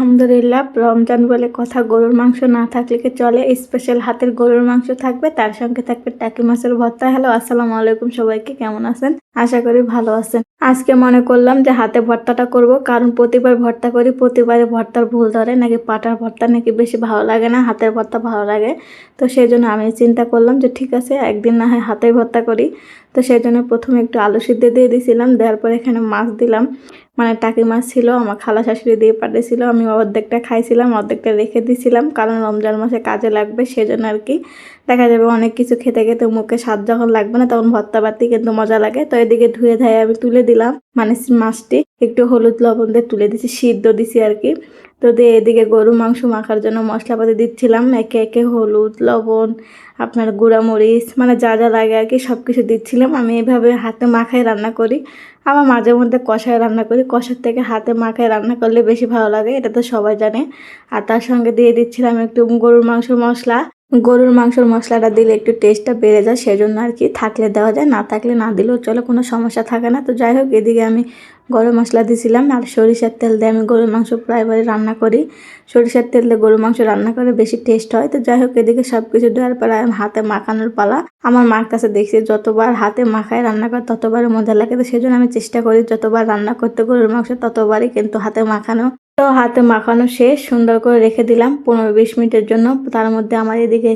আলহামদুলিল্লাহ, রমজান বলে কথা, গরুর মাংস না থাকলে কি চলে? স্পেশাল হাতের গরুর মাংস থাকবে, তার সঙ্গে থাকবে টাকি মাছের ভর্তা। হ্যালো, আসসালামু আলাইকুম সবাইকে, কেমন আছেন? আশা করি ভালো আছেন। আজকে মনে করলাম যে হাতে ভর্তাটা করব, কারণ প্রতিবার ভর্তা করি, প্রতিবারে ভর্তার ভুল ধরে, নাকি পাটার ভর্তা নাকি বেশি ভালো লাগে না, হাতের ভর্তা ভালো লাগে। তো সেই জন্য আমি চিন্তা করলাম যে ঠিক আছে, একদিন না হয় হাতে ভর্তা করি। তো সেই জন্য প্রথমে একটু আলু সিদ্ধ দিয়ে দিয়েছিলাম, দেওয়ার পর এখানে মাছ দিলাম। মানে টাকি মাছ ছিল, আমার খালা শাশুড়ি দিয়ে পাঠিয়েছিল। আমি অর্ধেকটা খাইছিলাম, অর্ধেকটা রেখে দিয়েছিলাম, কারণ রমজান মাসে কাজে লাগবে, সেজন্য আর কি। দেখা যাবে অনেক কিছু খেতে খেতে মুখে স্বাদ যখন লাগবে না, তখন ভর্তা বাতি কিন্তু মজা লাগে। তো এদিকে ধুয়ে ধায়ে আমি তুলে দিলাম, মানে মাছটি একটু হলুদ লবণ দিয়ে তুলে দিছি, সিদ্ধ দিছি আর কি। তো দিয়ে এদিকে গরু মাংস মাখার জন্য মশলাপাতি দিচ্ছিলাম, একে একে হলুদ লবণ, আপনার গুঁড়া মরিচ, মানে যা যা লাগে আর কি সব কিছু দিচ্ছিলাম। আমি এভাবে হাতে মাখায় রান্না করি। আবার মাঝে মধ্যে কষায় রান্না করি, কষার থেকে হাতে মাখায় রান্না করলে বেশি ভালো লাগে, এটা তো সবাই জানে। আর তার সঙ্গে দিয়ে দিচ্ছিলাম একটু গরুর মাংসের মশলা। গরুর মাংসের মশলাটা দিলে একটু টেস্টটা বেড়ে যায়, সেজন্য আর কি। থাকলে দেওয়া যায়, না থাকলে না দিলেও চলে, কোনো সমস্যা থাকে না। তো যাই হোক, এদিকে আমি গরম মশলা দিয়েছিলাম, আর সরিষার তেল দিয়ে আমি গরুর মাংস প্রায়বারই রান্না করি। সরিষার তেল দিয়ে গরুর মাংস রান্না করে বেশি টেস্ট হয়। তো যাই হোক, এদিকে সব কিছু দেওয়ার পরে আমি হাতে মাখানোর পালা। আমার মার কাছে দেখছি যতবার হাতে মাখায় রান্না করে ততবারই মজা লাগে। তো সেই জন্য আমি চেষ্টা করি যতবার রান্না করতে গরুর মাংস ততবারই কিন্তু হাতে মাখানো। তো হাতে মাখানো শেষ, সুন্দর করে রেখে দিলাম 15-20 মিনিটের জন্য। তার মধ্যে আমার এদিকে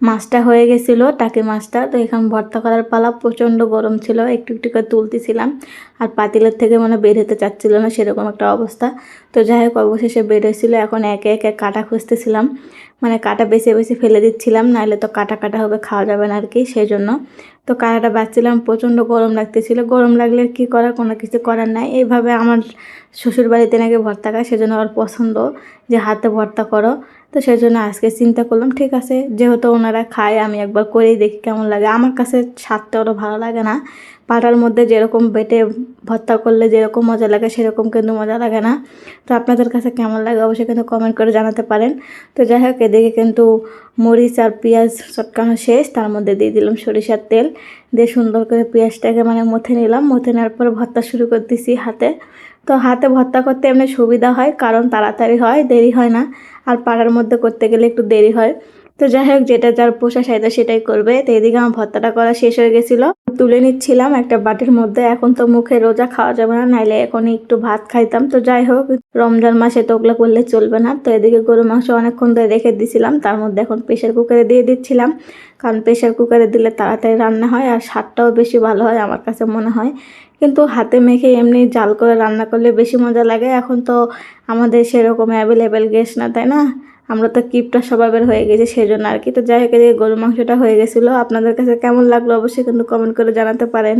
মাছটা হয়ে গেছিলো, টাকি মাছটা। তো এখানে ভর্তা করার পালা, প্রচণ্ড গরম ছিল, একটু একটু করে তুলতেছিলাম, আর পাতিলের থেকে মানে বের হতে চাচ্ছিল না, সেরকম একটা অবস্থা। তো যাই হোক, অবশেষে বের হয়েছিল। এখন একে একে কাটা খুঁজতেছিলাম, মানে কাটা বেছে বেছে ফেলে দিচ্ছিলাম, নাহলে তো কাটা কাটা হবে, খাওয়া যাবে না আর কি, সেই জন্য। তো কাটাটা বাচ্ছিলাম, প্রচণ্ড গরম লাগতেছিল। গরম লাগলে কি করার, কোনো কিছু করার নাই। এইভাবে আমার শ্বশুর বাড়িতে নাকি ভর্তা খায়, সেজন্য ওর পছন্দ যে হাতে ভর্তা করো। তো সেই জন্য আজকে চিন্তা করলাম ঠিক আছে, যেহেতু ওনারা খায়, আমি একবার করেই দেখি কেমন লাগে। আমার কাছে স্বাদটা ওরা ভালো লাগে না, পাটার মধ্যে যেরকম বেটে ভর্তা করলে যেরকম মজা লাগে সেরকম কিন্তু মজা লাগে না। তো আপনাদের কাছে কেমন লাগে অবশ্যই কিন্তু কমেন্ট করে জানাতে পারেন। তো যাই হোক, এদিকে কিন্তু মরিচ আর পেঁয়াজ চটকানো শেষ, তার মধ্যে দিয়ে দিলাম সরিষার তেল, দিয়ে সুন্দর করে পেঁয়াজটাকে মানে মথে নিলাম। মথে নেওয়ার পর ভর্তা শুরু করে দিছি হাতে। তো হাতে ভর্তা করতে এমনি সুবিধা হয়, কারণ তাড়াতাড়ি হয়, দেরি হয় না। আর পাড়ার মধ্যে করতে গেলে একটু দেরি হয়। তো যাই হোক, যেটা যার পোষা সাইদা সেটাই করবে। তো এদিকে আমার ভর্তাটা করা শেষ হয়ে গেছিলো, তুলে নিচ্ছিলাম একটা বাটির মধ্যে। এখন তো মুখে রোজা খাওয়া যাবে না, নাইলে এখন একটু ভাত খাইতাম। তো যাই হোক, রমজান মাসে তো ওগুলো করলে চলবে না। তো এদিকে গরু মাংস অনেকক্ষণ ধরে রেখে দিছিলাম, তার মধ্যে এখন প্রেশার কুকারে দিয়ে দিচ্ছিলাম, কারণ প্রেশার কুকারে দিলে তাড়াতাড়ি রান্না হয় আর স্বাদটাও বেশি ভালো হয় আমার কাছে মনে হয়। কিন্তু হাতে মেখে এমনি জাল করে রান্না করলে বেশি মজা লাগে। এখন তো আমাদের সেরকম অ্যাভেলেবেল গ্যাস না, তাই না? আমরা তো কিপটা স্বভাবের হয়ে গেছি, সেজন্য আর কি। তো যাই হোক, এদিকে গরু মাংসটা হয়ে গেছিলো। আপনাদের কাছে কেমন লাগলো অবশ্যই কিন্তু কমেন্ট করে জানাতে পারেন।